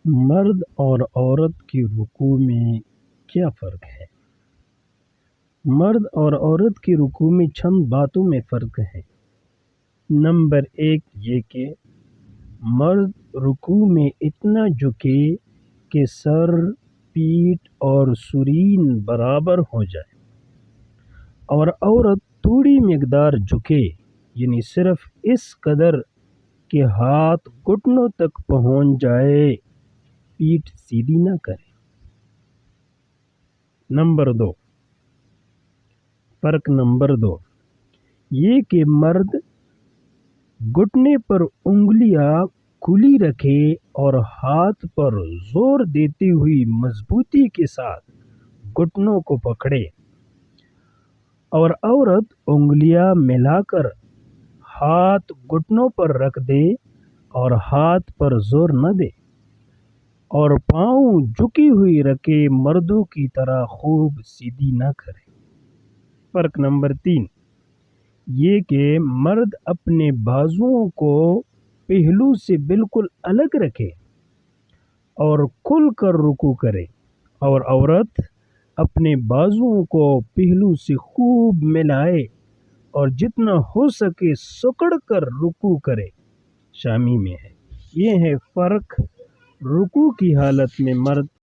مرد اور عورت کی رکوع میں کیا فرق ہے؟ مرد اور عورت کی رکوع میں چند باتوں میں فرق ہے۔ نمبر 1 یہ کہ مرد رکوع میں اتنا جھکے کہ سر، پیٹھ اور سرین برابر ہو جائے، اور عورت تھوڑی مقدار جھکے، یعنی صرف اس قدر کہ ہاتھ گھٹنوں تک پہنچ جائے، پیٹھ سیدھی نہ کرے۔ فرق نمبر 2 یہ کہ مرد گھٹنے پر انگلیاں کھلی رکھے اور ہاتھ پر زور دیتے ہوئے مضبوطی کے ساتھ گھٹنوں کو پکڑے، اور عورت انگلیاں ملا کر ہاتھ گھٹنوں پر رکھ دے اور ہاتھ پر زور نہ دے، اور پاؤں جھکی ہوئی رکھے مردوں کی طرح خوب سیدھی نہ کرے۔ فرق نمبر 3 یہ کہ مرد اپنے بازوؤں کو پہلو سے بالکل الگ رکھے اور کھل کر رکوع کرے، اور عورت اپنے بازوؤں کو پہلو سے خوب ملائے اور جتنا ہو سکے سکڑ کر رکوع کرے۔ شامی میں ہے۔ یہ ہے فرق رکوع کی حالت میں مرد